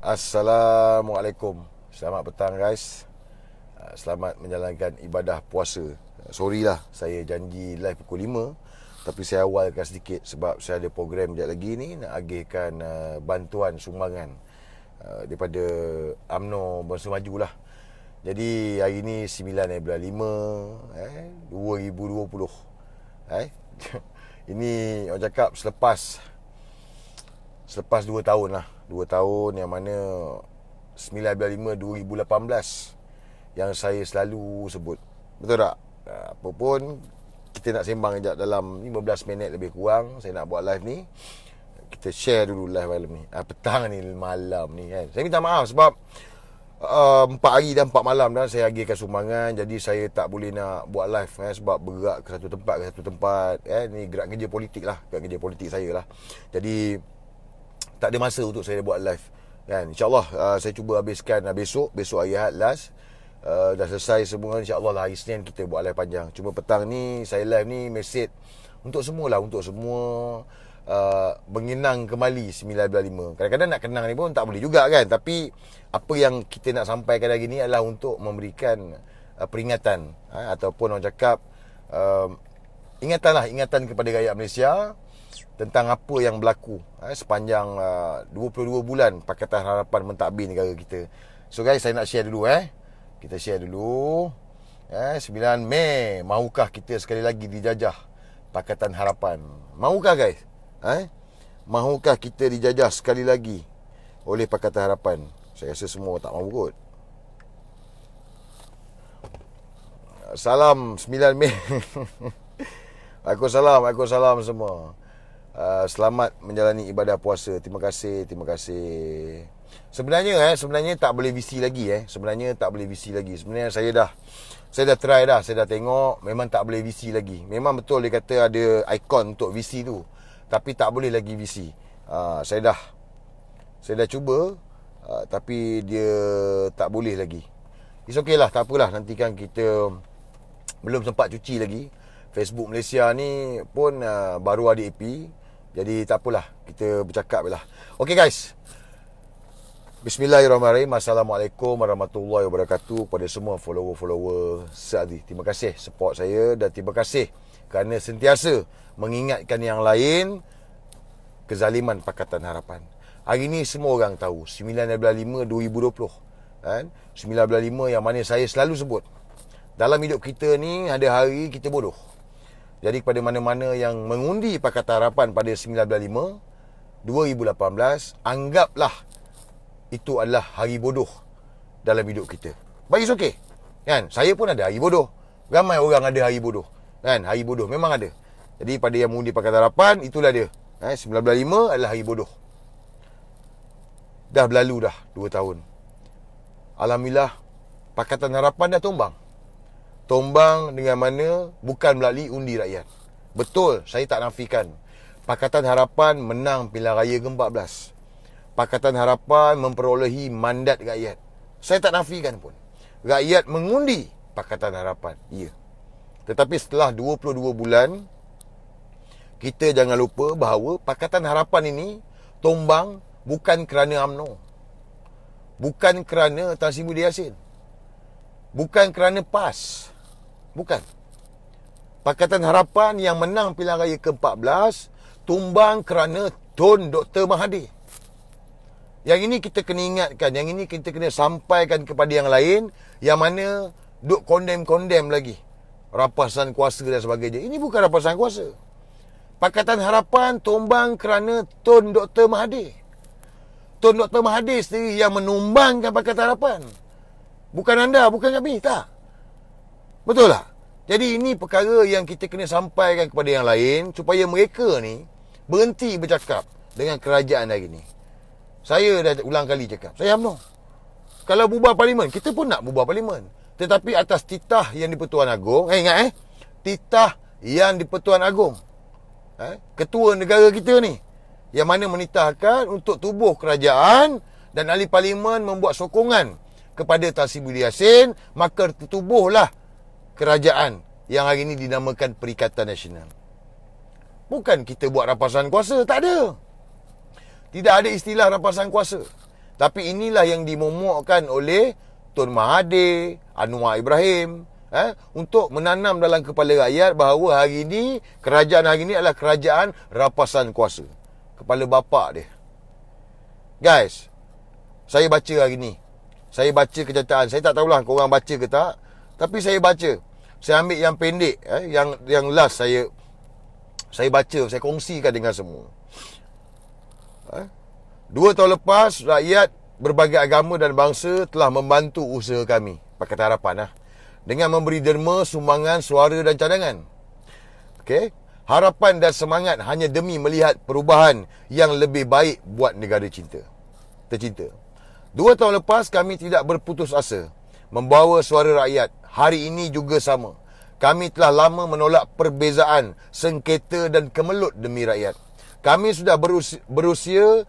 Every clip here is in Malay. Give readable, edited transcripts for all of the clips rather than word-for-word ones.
Assalamualaikum. Selamat petang guys. Selamat menjalankan ibadah puasa. Sorry lah, saya janji live pukul 5, tapi saya awalkan sedikit sebab saya ada program sekejap lagi ni nak agihkan bantuan sumbangan daripada UMNO Bangsa Maju lah. Jadi hari ni 9 bulan 5 2020. Ini orang cakap selepas 2 tahun lah. 2 tahun yang mana 9/5/2018 yang saya selalu sebut. Betul tak? Apa pun kita nak sembang sekejap dalam 15 minit lebih kurang. Saya nak buat live ni. Kita share dulu live malam ni. Petang ni, malam ni kan. Saya minta maaf sebab 4 hari dan 4 malam dah saya agihkan sumbangan. Jadi saya tak boleh nak buat live sebab bergerak ke satu tempat Ni gerak kerja politik lah. Gerak kerja politik saya lah. Jadi tak ada masa untuk saya buat live kan. InsyaAllah saya cuba habiskan besok hari Ahad last. Dah selesai semua, insyaAllah lah hari Senin kita buat live panjang. Cuma petang ni saya live ni mesej untuk semua mengenang kembali 9/5. Kadang-kadang nak kenang ni pun tak boleh juga kan. Tapi apa yang kita nak sampaikan hari ni adalah untuk memberikan peringatan ataupun orang cakap ingatan kepada rakyat Malaysia tentang apa yang berlaku sepanjang 22 bulan Pakatan Harapan mentadbir negara kita. So guys, saya nak share dulu Kita share dulu 9 Mei, mahukah kita sekali lagi dijajah Pakatan Harapan? Mahukah guys? Mahukah kita dijajah sekali lagi oleh Pakatan Harapan? Saya rasa semua tak mahu kot. Salam 9 Mei. Waalaikumsalam semua. Selamat menjalani ibadah puasa. Terima kasih. Sebenarnya tak boleh VC lagi Sebenarnya saya dah try dah. Saya dah tengok, memang tak boleh VC lagi. Memang betul dia kata ada ikon untuk VC tu, tapi tak boleh lagi VC. Saya dah cuba, tapi dia tak boleh lagi. It's okay lah, tak apalah. Nanti kan kita belum sempat cuci lagi. Facebook Malaysia ni pun baru ada AP. Jadi tak apalah, kita bercakap je lah. Okay guys, Bismillahirrahmanirrahim. Assalamualaikum warahmatullahi wabarakatuh. Kepada semua follower Saadi, terima kasih support saya. Dan terima kasih kerana sentiasa mengingatkan yang lain kezaliman Pakatan Harapan. Hari ni semua orang tahu 9/5/2020 9/5 yang mana saya selalu sebut, dalam hidup kita ni ada hari kita bodoh. Jadi kepada mana-mana yang mengundi Pakatan Harapan pada 9/5/2018, anggaplah itu adalah hari bodoh dalam hidup kita. Bagi okey kan? Saya pun ada hari bodoh. Ramai orang ada hari bodoh kan? Hari bodoh memang ada. Jadi pada yang mengundi Pakatan Harapan, itulah dia. 9/5 adalah hari bodoh. Dah berlalu dah 2 tahun. Alhamdulillah, Pakatan Harapan dah tumbang dengan mana? Bukan melalui undi rakyat. Betul, saya tak nafikan Pakatan Harapan menang pilihan raya ke-14. Pakatan Harapan memperolehi mandat rakyat. Saya tak nafikan pun. Rakyat mengundi Pakatan Harapan. Ya. Tetapi setelah 22 bulan, kita jangan lupa bahawa Pakatan Harapan ini tumbang bukan kerana UMNO, bukan kerana Tan Sri Muhyiddin Yassin, bukan kerana PAS. Bukan. Pakatan Harapan yang menang pilihan raya ke-14 tumbang kerana Tun Dr. Mahathir. Yang ini kita kena ingatkan, yang ini kita kena sampaikan kepada yang lain yang mana duk condemn lagi rampasan kuasa dan sebagainya. Ini bukan rampasan kuasa. Pakatan Harapan tumbang kerana Tun Dr. Mahathir. Tun Dr. Mahathir sendiri yang menumbangkan Pakatan Harapan. Bukan anda, bukan kami, tak. Betul tak? Jadi ini perkara yang kita kena sampaikan kepada yang lain supaya mereka ni berhenti bercakap dengan kerajaan hari ni. Saya dah ulang kali cakap, saya UMNO. Kalau bubar parlimen, kita pun nak bubar parlimen. Tetapi atas titah yang di-Pertuan Agong, ingat titah yang di-Pertuan Agong. Ketua negara kita ni yang mana menitahkan untuk tubuh kerajaan dan ahli parlimen membuat sokongan kepada Tan Sri Muhyiddin Yassin, maka tertubuhlah kerajaan yang hari ini dinamakan Perikatan Nasional. Bukan kita buat rampasan kuasa, tak ada. Tidak ada istilah rampasan kuasa. Tapi inilah yang dimomokkan oleh Tun Mahathir, Anwar Ibrahim, untuk menanam dalam kepala rakyat bahawa hari ini, kerajaan hari ini adalah kerajaan rapasan kuasa. Kepala bapa dia. Guys, saya baca hari ni, saya baca kenyataan. Saya tak tahulah korang baca ke tak, tapi saya baca. Saya ambil yang pendek, yang last saya baca, saya kongsikan dengan semua. 2 tahun lepas, rakyat berbagai agama dan bangsa telah membantu usaha kami, Pakatan Harapan, dengan memberi derma, sumbangan, suara dan cadangan. Okey, harapan dan semangat hanya demi melihat perubahan yang lebih baik buat negara tercinta. 2 tahun lepas, kami tidak berputus asa membawa suara rakyat. Hari ini juga sama. Kami telah lama menolak perbezaan, sengketa dan kemelut demi rakyat. Kami sudah berusia,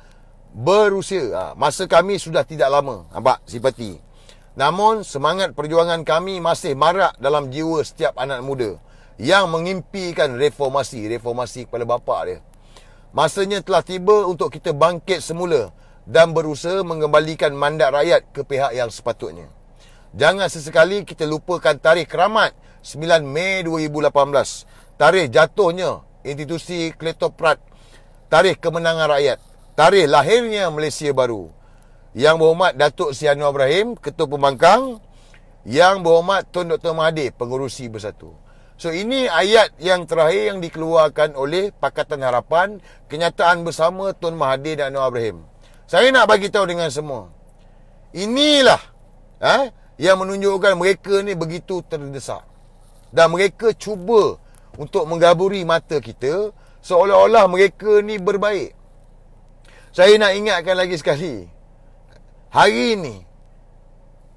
masa kami sudah tidak lama. Nampak simpati. Namun semangat perjuangan kami masih marak dalam jiwa setiap anak muda yang mengimpikan reformasi kepala bapa dia. Masanya telah tiba untuk kita bangkit semula dan berusaha mengembalikan mandat rakyat ke pihak yang sepatutnya. Jangan sesekali kita lupakan tarikh keramat 9 Mei 2018, tarikh jatuhnya institusi kleptokrat, tarikh kemenangan rakyat, tarikh lahirnya Malaysia baru. Yang berhormat Datuk Seri Anwar Ibrahim, Ketua Pembangkang. Yang berhormat Tun Dr. Mahathir, Pengerusi Bersatu. So ini ayat yang terakhir yang dikeluarkan oleh Pakatan Harapan, kenyataan bersama Tun Mahathir dan Anwar Ibrahim. Saya nak bagi tahu dengan semua, inilah yang menunjukkan mereka ni begitu terdesak. Dan mereka cuba untuk menggaburi mata kita seolah-olah mereka ni berbaik. Saya nak ingatkan lagi sekali, hari ini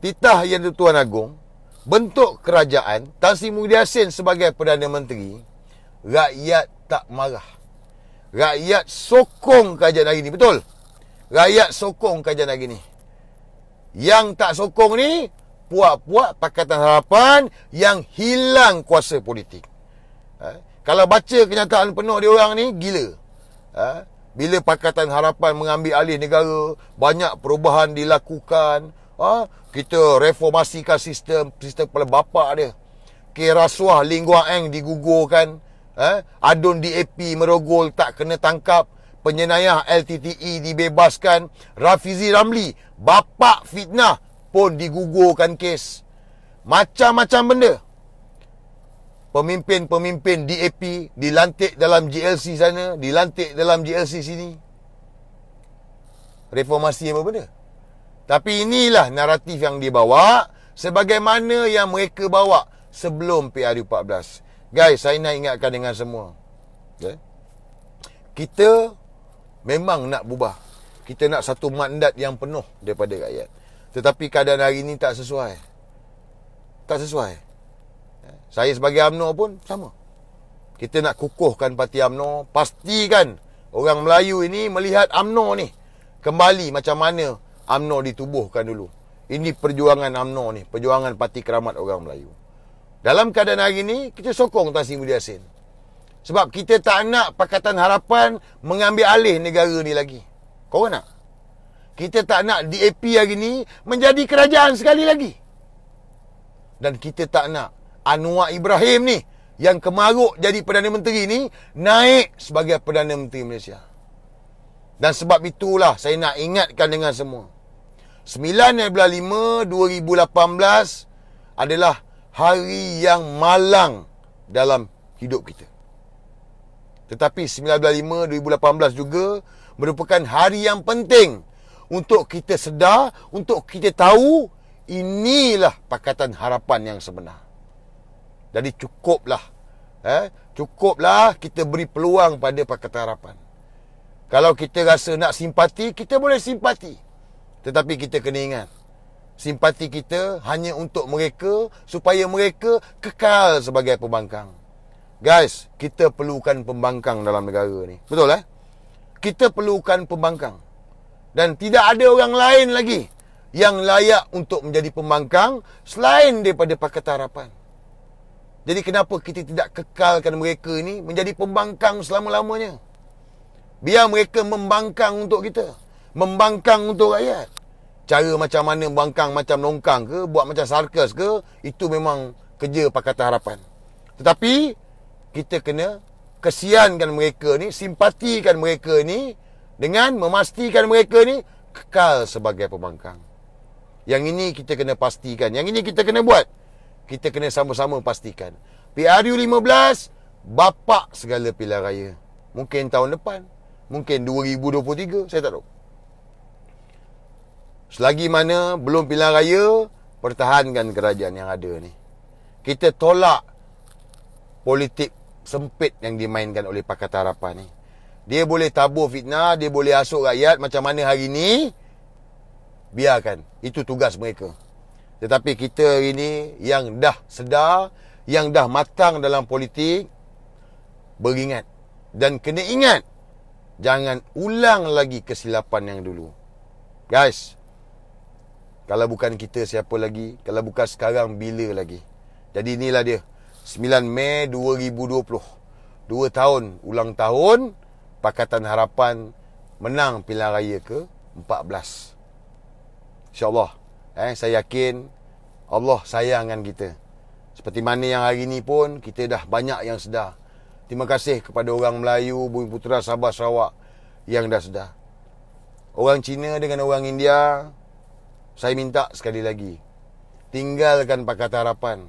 titah Yang di-Tuan Agong bentuk kerajaan, Tan Sri Muhyiddin Yassin sebagai Perdana Menteri, rakyat tak marah. Rakyat sokong kerajaan hari ni. Betul? Rakyat sokong kerajaan hari ni. Yang tak sokong ni puak-puak Pakatan Harapan yang hilang kuasa politik. Kalau baca kenyataan penuh dia orang ni, gila. Bila Pakatan Harapan mengambil alih negara, banyak perubahan dilakukan. Kita reformasikan sistem kepala bapa dia. Rasuah Lee Kuan Yew digugurkan. Adun DAP merogol tak kena tangkap. Penyenayah LTTE dibebaskan. Rafizi Ramli, bapa fitnah, pun digugurkan kes. Macam-macam benda. Pemimpin-pemimpin DAP dilantik dalam GLC sana, dilantik dalam GLC sini. Reformasi apa benda? Tapi inilah naratif yang dibawa, sebagaimana yang mereka bawa sebelum PRU14. Guys, saya nak ingatkan dengan semua, kita memang nak berubah. Kita nak satu mandat yang penuh daripada rakyat. Tetapi keadaan hari ini tak sesuai. Tak sesuai. Saya sebagai UMNO pun sama. Kita nak kukuhkan parti UMNO. Pastikan orang Melayu ini melihat UMNO ni kembali macam mana UMNO ditubuhkan dulu. Ini perjuangan UMNO ni, perjuangan Parti Keramat Orang Melayu. Dalam keadaan hari ini, kita sokong Tan Sri Muhyiddin Yassin. Sebab kita tak nak Pakatan Harapan mengambil alih negara ni lagi. Korang nak? Kita tak nak DAP hari ni menjadi kerajaan sekali lagi. Dan kita tak nak Anwar Ibrahim ni, yang kemaruk jadi Perdana Menteri ni, naik sebagai Perdana Menteri Malaysia. Dan sebab itulah saya nak ingatkan dengan semua, 9/5/2018 adalah hari yang malang dalam hidup kita. Tetapi 9/5/2018 juga merupakan hari yang penting untuk kita sedar, untuk kita tahu inilah Pakatan Harapan yang sebenar. Jadi cukuplah kita beri peluang pada Pakatan Harapan. Kalau kita rasa nak simpati, kita boleh simpati. Tetapi kita kena ingat, simpati kita hanya untuk mereka, supaya mereka kekal sebagai pembangkang. Guys, kita perlukan pembangkang dalam negara ni. Betul Kita perlukan pembangkang. Dan tidak ada orang lain lagi yang layak untuk menjadi pembangkang selain daripada Pakatan Harapan. Jadi kenapa kita tidak kekalkan mereka ni menjadi pembangkang selama-lamanya? Biar mereka membangkang untuk kita, membangkang untuk rakyat. cara macam mana bangkang macam longkang ke, buat macam sarkas ke, itu memang kerja Pakatan Harapan. Tetapi kita kena kesiankan mereka ni, simpatikan mereka ni dengan memastikan mereka ni kekal sebagai pembangkang. Yang ini kita kena pastikan, yang ini kita kena buat. Kita kena sama-sama pastikan. PRU 15 bapak segala pilihan raya. Mungkin tahun depan, mungkin 2023, saya tak tahu. Selagi mana belum pilihan raya, pertahankan kerajaan yang ada ni. Kita tolak politik sempit yang dimainkan oleh Pakatan Harapan ni. Dia boleh tabur fitnah, dia boleh asuk rakyat macam mana hari ni, biarkan. Itu tugas mereka. Tetapi kita hari ni yang dah sedar, yang dah matang dalam politik, beringat. Dan kena ingat, jangan ulang lagi kesilapan yang dulu. Guys, kalau bukan kita, siapa lagi? Kalau bukan sekarang, bila lagi? Jadi inilah dia, 9 Mei 2020, 2 tahun ulang tahun Pakatan Harapan menang pilihan raya ke-14. InsyaAllah, saya yakin Allah sayangkan kita. Seperti mana yang hari ni pun kita dah banyak yang sedar. Terima kasih kepada orang Melayu, Bumi Putera, Sabah, Sarawak yang dah sedar. Orang Cina dengan orang India, saya minta sekali lagi, tinggalkan Pakatan Harapan.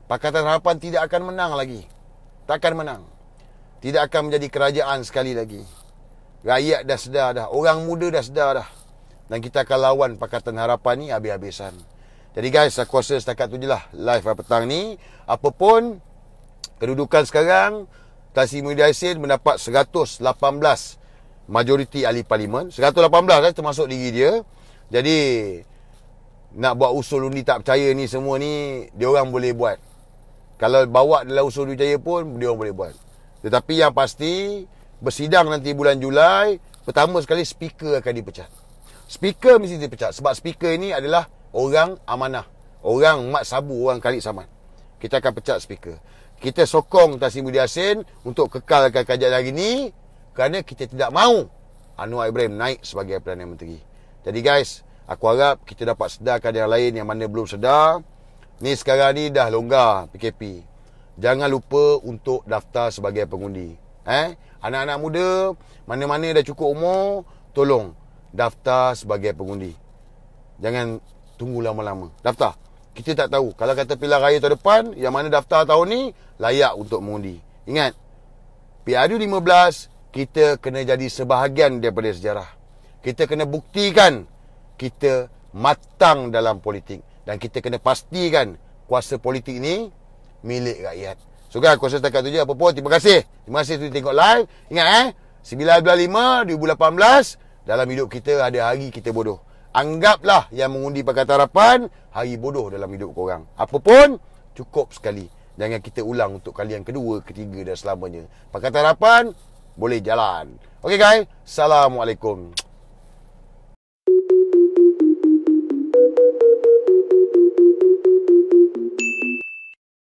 Pakatan Harapan tidak akan menang lagi. Takkan menang. Tidak akan menjadi kerajaan sekali lagi. Rakyat dah sedar dah. Orang muda dah sedar dah. Dan kita akan lawan Pakatan Harapan ni habis-habisan. Jadi guys, aku rasa setakat tu je lah live petang ni. Apapun kedudukan sekarang, Tan Sri Muhyiddin Yassin mendapat 118 majoriti ahli parlimen. 118 termasuk diri dia. Jadi nak buat usul undi tak percaya ni semua ni, dia orang boleh buat. Kalau bawa dalam usul undi percaya pun, dia orang boleh buat. Tetapi yang pasti, bersidang nanti bulan Julai, pertama sekali speaker akan dipecat. Speaker mesti dipecat. Sebab speaker ini adalah orang amanah, orang mat sabu, orang khalid samad. Kita akan pecat speaker. Kita sokong Tan Sri Muhyiddin Yassin untuk kekalkan kerajaan hari ini, kerana kita tidak mahu Anwar Ibrahim naik sebagai Perdana Menteri. Jadi guys, aku harap kita dapat sedarkan yang lain yang mana belum sedar. Ni sekarang ni dah longgar PKP. Jangan lupa untuk daftar sebagai pengundi. Anak-anak muda, mana-mana dah cukup umur, tolong daftar sebagai pengundi. Jangan tunggu lama-lama. Daftar. Kita tak tahu. Kalau kata pilihan raya tahun depan, yang mana daftar tahun ni, layak untuk mengundi. Ingat, PRU 15, kita kena jadi sebahagian daripada sejarah. Kita kena buktikan kita matang dalam politik. Dan kita kena pastikan kuasa politik ni milik rakyat. So guys, aku rasa setakat tu je. Apa pun, terima kasih. Terima kasih sudah tengok live. Ingat 9/5 2018, dalam hidup kita ada hari kita bodoh. Anggaplah yang mengundi Pakatan Harapan hari bodoh dalam hidup korang. Apa pun, cukup sekali. Jangan kita ulang untuk kali yang kedua, ketiga dan selamanya. Pakatan Harapan boleh jalan. Okay guys, Assalamualaikum.